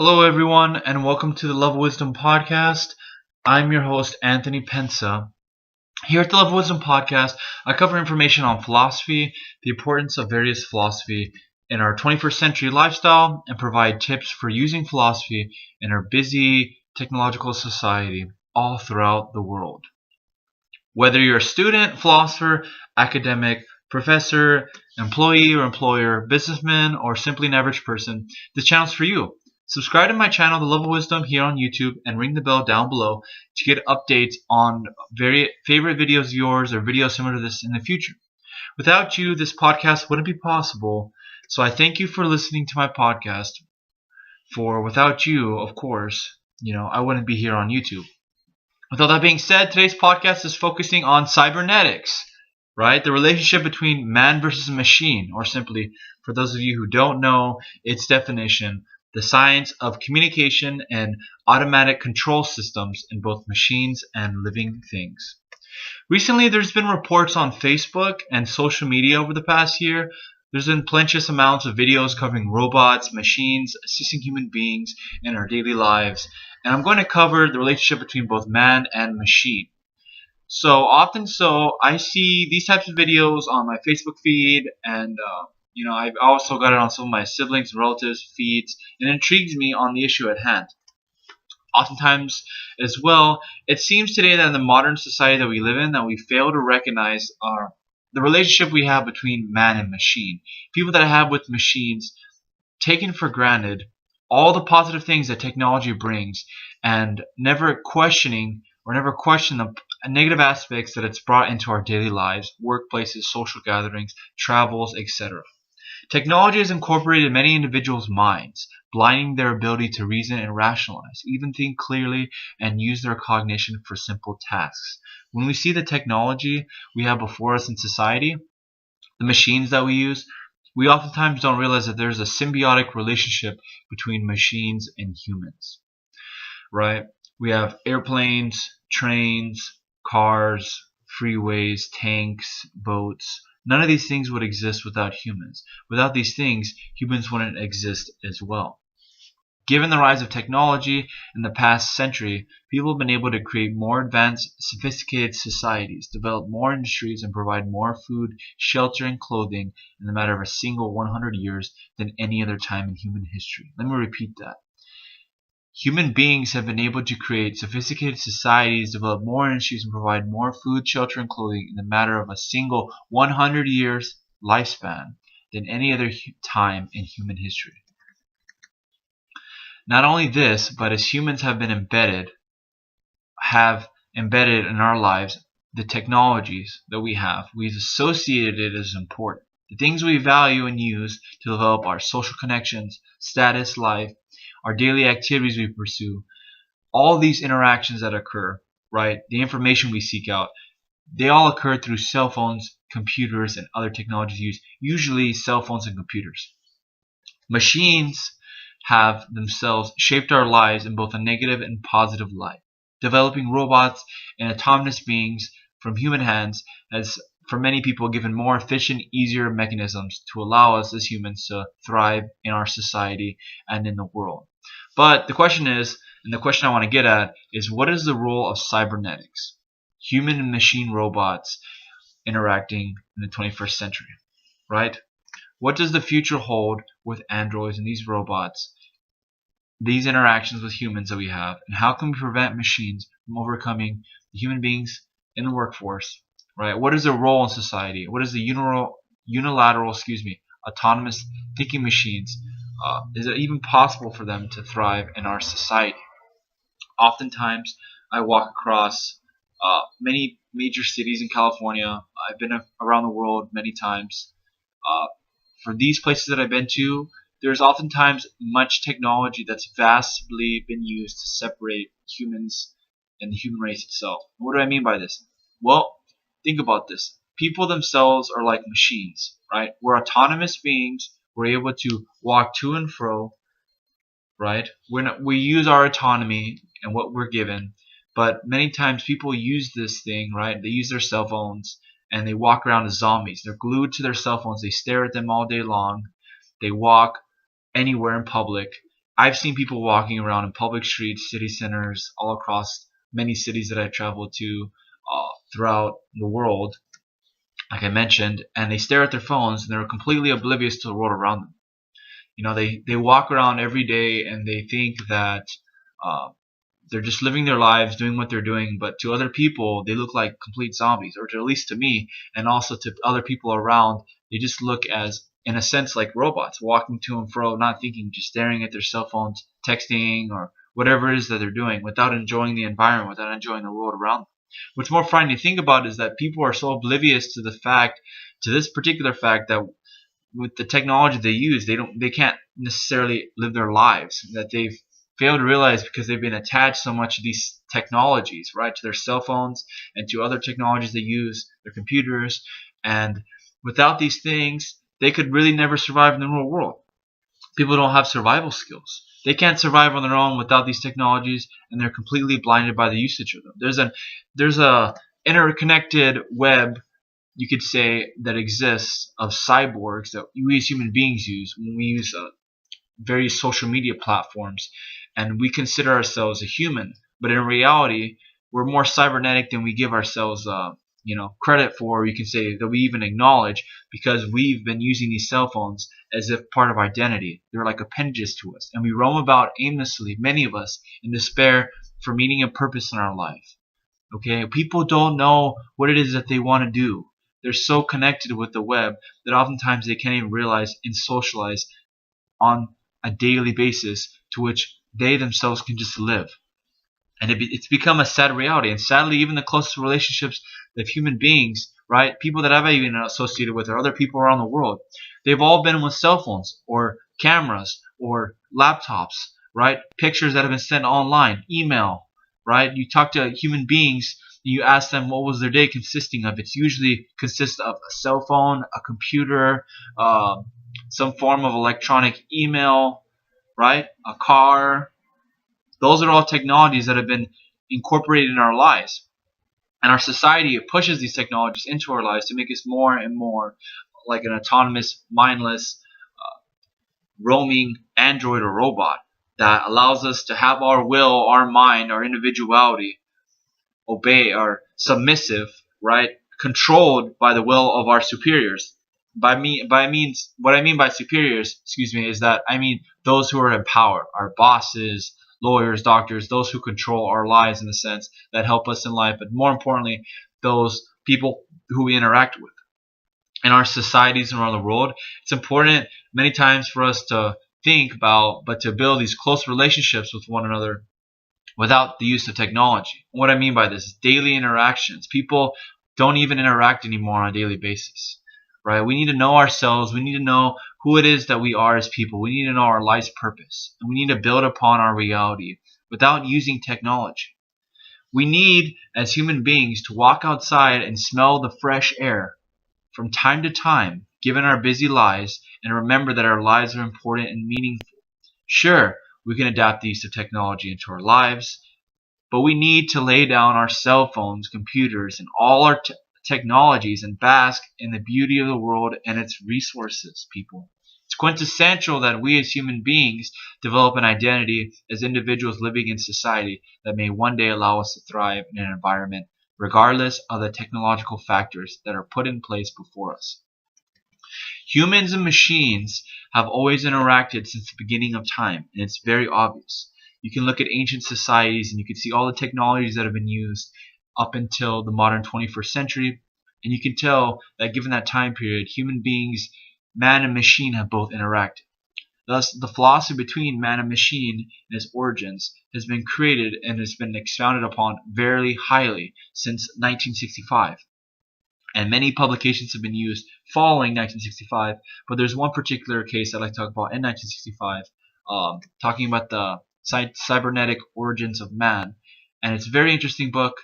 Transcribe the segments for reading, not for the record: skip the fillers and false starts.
Hello, everyone, and welcome to the Love of Wisdom podcast. I'm your host, Anthony Pensa. Here at the Love of Wisdom podcast, I cover information on philosophy, the importance of various philosophy in our 21st century lifestyle, and provide tips for using philosophy in our busy technological society all throughout the world. Whether you're a student, philosopher, academic, professor, employee or employer, businessman, or simply an average person, this channel's for you. Subscribe to my channel, The Love of Wisdom, here on YouTube, and ring the bell down below to get updates on very favorite videos of yours or videos similar to this in the future. Without you, this podcast wouldn't be possible. So I thank you for listening to my podcast. For without you, of course, I wouldn't be here on YouTube. With all that being said, today's podcast is focusing on cybernetics, right? The relationship between man versus machine, or simply, for those of you who don't know its definition, the science of communication and automatic control systems in both machines and living things. Recently, there's been reports on Facebook and social media over the past year. There's been plenteous amounts of videos covering robots, machines, assisting human beings in our daily lives. And I'm going to cover the relationship between both man and machine. I see these types of videos on my Facebook feed, and I've also got it on some of my siblings and relatives' feeds, and it intrigues me on the issue at hand. Oftentimes, as well, it seems today that in the modern society that we live in, that we fail to recognize the relationship we have between man and machine. People that have with machines taken for granted all the positive things that technology brings, and never question the negative aspects that it's brought into our daily lives, workplaces, social gatherings, travels, etc. Technology has incorporated many individuals' minds, blinding their ability to reason and rationalize, even think clearly, and use their cognition for simple tasks. When we see the technology we have before us in society, the machines that we use, we oftentimes don't realize that there's a symbiotic relationship between machines and humans, right? We have airplanes, trains, cars, freeways, tanks, boats. None of these things would exist without humans. Without these things, humans wouldn't exist as well. Given the rise of technology in the past century, people have been able to create more advanced, sophisticated societies, develop more industries, and provide more food, shelter, and clothing in the matter of a single 100 years than any other time in human history. Let me repeat that. Human beings have been able to create sophisticated societies, develop more industries, and provide more food, shelter, and clothing in the matter of a single 100 years lifespan than any other time in human history. Not only this, but as humans have embedded in our lives the technologies that we've associated it as important. The things we value and use to develop our social connections, status, life, our daily activities we pursue, all these interactions that occur, right? The information we seek out, they all occur through cell phones, computers, and other technologies used, usually cell phones and computers. Machines have themselves shaped our lives in both a negative and positive light. Developing robots and autonomous beings from human hands has, for many people, given more efficient, easier mechanisms to allow us as humans to thrive in our society and in the world. But the question is, and the question I want to get at, is what is the role of cybernetics? Human and machine robots interacting in the 21st century, right? What does the future hold with androids and these robots, these interactions with humans that we have, and how can we prevent machines from overcoming the human beings in the workforce, right? What is their role in society? What is the unilateral, autonomous thinking machines? Is it even possible for them to thrive in our society? Oftentimes, I walk across many major cities in California. I've been around the world many times. For these places that I've been to, there's oftentimes much technology that's vastly been used to separate humans and the human race itself. What do I mean by this? Well, think about this. People themselves are like machines, right? We're autonomous beings. We're able to walk to and fro, right? We use our autonomy and what we're given, but many times people use this thing, right? They use their cell phones and they walk around as zombies. They're glued to their cell phones. They stare at them all day long. They walk anywhere in public I've seen people walking around in public streets, city centers, all across many cities that I've traveled to throughout the world, like I mentioned, and they stare at their phones and they're completely oblivious to the world around them. They walk around every day and they think that uh, they're just living their lives, doing what they're doing, but to other people, they look like complete zombies, or at least to me, and also to other people around, they just look as, in a sense, like robots, walking to and fro, not thinking, just staring at their cell phones, texting, or whatever it is that they're doing, without enjoying the environment, without enjoying the world around them. What's more frightening to think about is that people are so oblivious to the fact, to this particular fact, that with the technology they use, they can't necessarily live their lives. That they've failed to realize because they've been attached so much to these technologies, right, to their cell phones and to other technologies they use, their computers, and without these things, they could really never survive in the real world. People don't have survival skills. They can't survive on their own without these technologies, and they're completely blinded by the usage of them. There's a interconnected web, you could say, that exists of cyborgs that we as human beings use when we use various social media platforms, and we consider ourselves a human, but in reality, we're more cybernetic than we give ourselves credit for. You can say that we even acknowledge, because we've been using these cell phones as if part of identity. They're like appendages to us, and we roam about aimlessly, many of us, in despair for meaning and purpose in our life. Okay, people don't know what it is that they want to do. They're so connected with the web that oftentimes they can't even realize and socialize on a daily basis to which they themselves can just live. And it's become a sad reality. And sadly, even the closest relationships of human beings, right, people that I've even associated with, or other people around the world, they've all been with cell phones or cameras or laptops, right? Pictures that have been sent online, email, right? You talk to human beings, you ask them what was their day consisting of. It's usually consists of a cell phone, a computer, some form of electronic email, right? A car. Those are all technologies that have been incorporated in our lives. And our society, it pushes these technologies into our lives to make us more and more like an autonomous, mindless, roaming android or robot that allows us to have our will, our mind, our individuality, obey, are submissive, right? Controlled by the will of our superiors. What I mean by superiors, is that I mean those who are in power, our bosses, lawyers, doctors, those who control our lives in the sense that help us in life, but more importantly, those people who we interact with in our societies and around the world. It's important many times for us to think about, but to build these close relationships with one another without the use of technology. What I mean by this is daily interactions. People don't even interact anymore on a daily basis, right? We need to know ourselves. We need to know who it is that we are as people. We need to know our life's purpose. And we need to build upon our reality without using technology. We need, as human beings, to walk outside and smell the fresh air from time to time, given our busy lives, and remember that our lives are important and meaningful. Sure, we can adapt these to technology into our lives, but we need to lay down our cell phones, computers, and all our technologies and bask in the beauty of the world and its resources, people. It's quintessential that we as human beings develop an identity as individuals living in society that may one day allow us to thrive in an environment regardless of the technological factors that are put in place before us. Humans and machines have always interacted since the beginning of time, and it's very obvious. You can look at ancient societies and you can see all the technologies that have been used up until the modern 21st century, and you can tell that given that time period, human beings, man and machine, have both interacted. Thus, the philosophy between man and machine and its origins has been created and has been expounded upon very highly since 1965. And many publications have been used following 1965, but there's one particular case I'd like to talk about in 1965, talking about the cybernetic origins of man. And it's a very interesting book.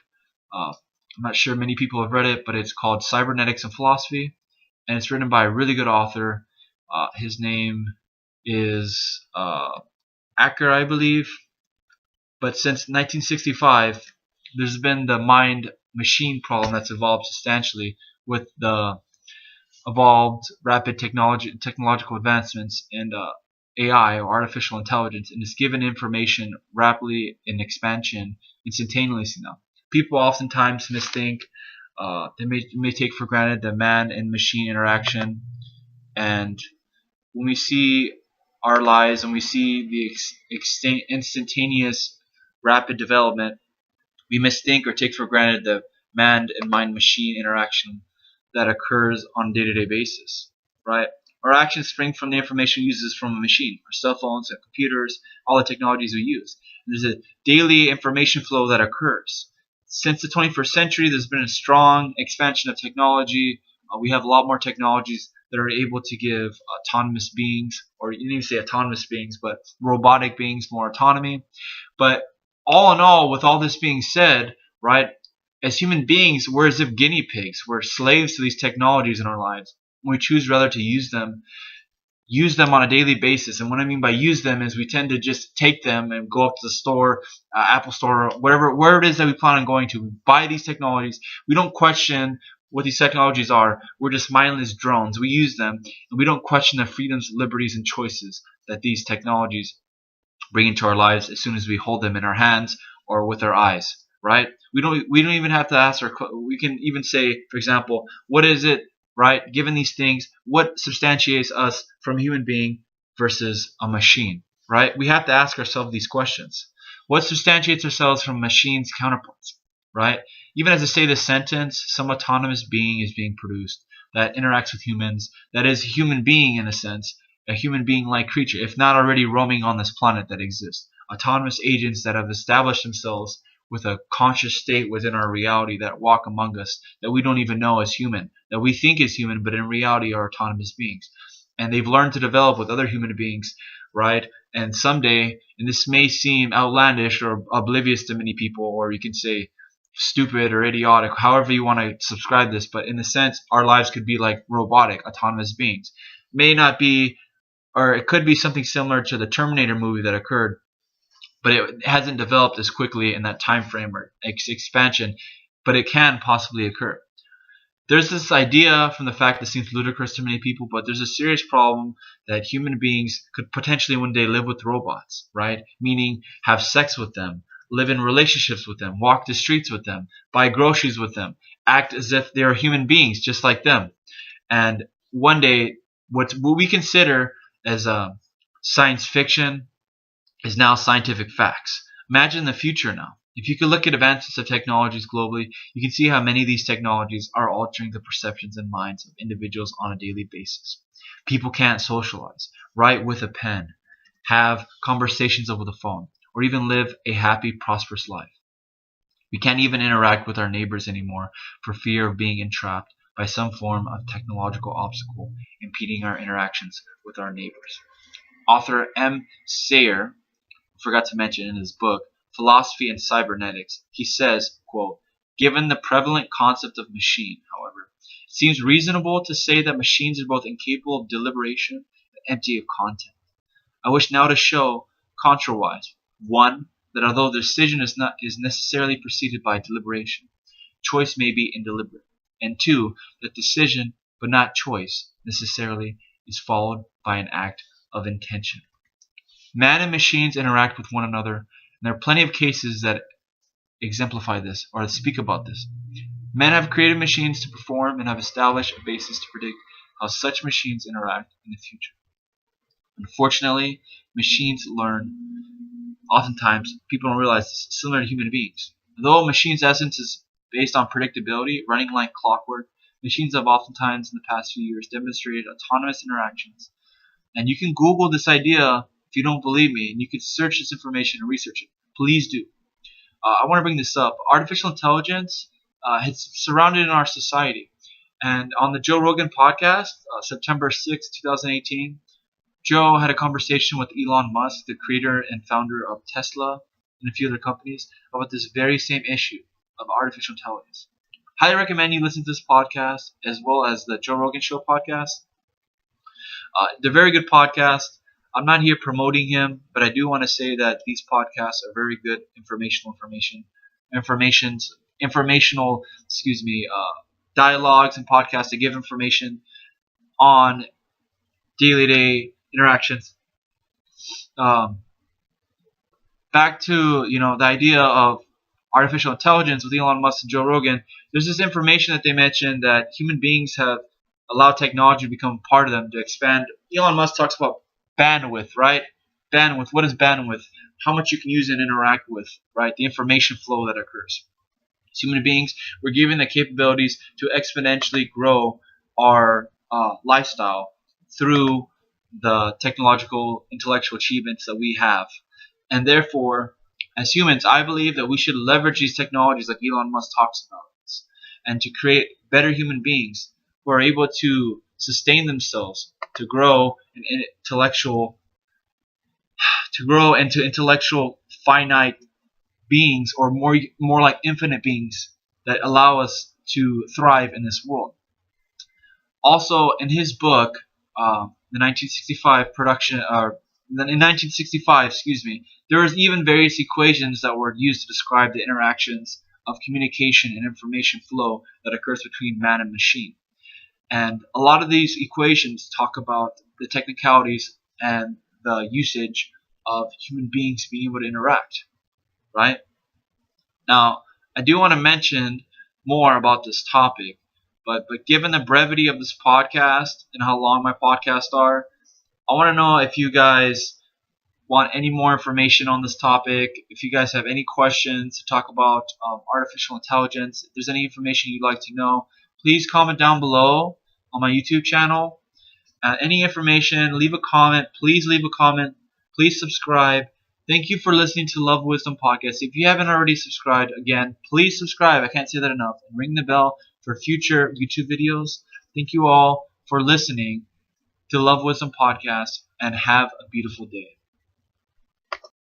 I'm not sure many people have read it, but it's called Cybernetics and Philosophy, and it's written by a really good author. His name is Acker, I believe. But since 1965, there's been the mind-machine problem that's evolved substantially with the evolved rapid technological advancements, and AI or artificial intelligence and is given information rapidly in expansion instantaneously now. People oftentimes mistake, they may take for granted the man and machine interaction, and when we see our lives and we see the instantaneous rapid development, we mistake or take for granted the man and mind machine interaction that occurs on a day-to-day basis, right? Our actions spring from the information we use from a machine, our cell phones, our computers, all the technologies we use. There's a daily information flow that occurs. Since the 21st century, there's been a strong expansion of technology. We have a lot more technologies that are able to give autonomous beings, or you didn't even say autonomous beings, but robotic beings more autonomy. But all in all, with all this being said, right, as human beings, we're as if guinea pigs. We're slaves to these technologies in our lives. We choose rather to use them on a daily basis. And what I mean by use them is we tend to just take them and go up to the store, Apple Store, where it is that we plan on going to. We buy these technologies. We don't question what these technologies are. We're just mindless drones. We use them, and we don't question the freedoms, liberties, and choices that these technologies bring into our lives as soon as we hold them in our hands or with our eyes, right? We don't even have to ask we can even say, for example, what is it, right? Given these things, what substantiates us from a human being versus a machine, right? We have to ask ourselves these questions. What substantiates ourselves from machines' counterparts, right? Even as I say this sentence, some autonomous being is being produced that interacts with humans, that is a human being in a sense, a human being-like creature, if not already roaming on this planet that exists. Autonomous agents that have established themselves with a conscious state within our reality that walk among us, that we don't even know as human, that we think is human, but in reality are autonomous beings. And they've learned to develop with other human beings, right? And someday, and this may seem outlandish or oblivious to many people, or you can say stupid or idiotic, however you want to subscribe this, but in a sense, our lives could be like robotic, autonomous beings. May not be, or it could be something similar to the Terminator movie that occurred, but it hasn't developed as quickly in that time frame or expansion, but it can possibly occur. There's this idea from the fact that seems ludicrous to many people, but there's a serious problem that human beings could potentially one day live with robots, right? Meaning have sex with them, live in relationships with them, walk the streets with them, buy groceries with them, act as if they're human beings just like them. And one day, what we consider as science fiction is now scientific facts. Imagine the future now. If you could look at advances of technologies globally, you can see how many of these technologies are altering the perceptions and minds of individuals on a daily basis. People can't socialize, write with a pen, have conversations over the phone, or even live a happy, prosperous life. We can't even interact with our neighbors anymore for fear of being entrapped by some form of technological obstacle impeding our interactions with our neighbors. Author M. Sayer forgot to mention in his book, Philosophy and Cybernetics, he says, quote, "Given the prevalent concept of machine, however, it seems reasonable to say that machines are both incapable of deliberation and empty of content. I wish now to show, contrariwise, one, that although the decision is necessarily preceded by deliberation, choice may be indeliberate, and two, that decision, but not choice, necessarily is followed by an act of intention." Man and machines interact with one another, and there are plenty of cases that exemplify this or speak about this. Men have created machines to perform and have established a basis to predict how such machines interact in the future. Unfortunately, machines learn. Oftentimes, people don't realize this, similar to human beings. Though a machine's essence is based on predictability, running like clockwork, machines have oftentimes in the past few years demonstrated autonomous interactions. And you can Google this idea if you don't believe me, and you can search this information and research it. Please do. I want to bring this up. Artificial intelligence has surrounded in our society. And on the Joe Rogan podcast, September 6, 2018, Joe had a conversation with Elon Musk, the creator and founder of Tesla and a few other companies, about this very same issue of artificial intelligence. Highly recommend you listen to this podcast as well as the Joe Rogan Show podcast. They're very good podcasts. I'm not here promoting him, but I do want to say that these podcasts are very good informational dialogues and podcasts that give information on daily interactions um, back to the idea of artificial intelligence with Elon Musk and Joe Rogan, there's this information that they mentioned that human beings have allowed technology to become part of them to expand. Elon Musk talks about bandwidth, right? Bandwidth. What is bandwidth? How much you can use and interact with, right? The information flow that occurs. As human beings, we're given the capabilities to exponentially grow our lifestyle through the technological, intellectual achievements that we have. And therefore, as humans, I believe that we should leverage these technologies like Elon Musk talks about, and to create better human beings who are able to sustain themselves, to grow into intellectual finite beings, or more like infinite beings that allow us to thrive in this world. Also, in his book, the 1965 production, in 1965, there was even various equations that were used to describe the interactions of communication and information flow that occurs between man and machine. And a lot of these equations talk about the technicalities and the usage of human beings being able to interact, right? Now, I do want to mention more about this topic, but given the brevity of this podcast and how long my podcasts are, I want to know if you guys want any more information on this topic, if you guys have any questions to talk about artificial intelligence, if there's any information you'd like to know, please comment down below on my YouTube channel. Any information, leave a comment. Please leave a comment. Please subscribe. Thank you for listening to Love Wisdom Podcast. If you haven't already subscribed, again, please subscribe. I can't say that enough. And ring the bell for future YouTube videos. Thank you all for listening to Love Wisdom Podcast, and have a beautiful day.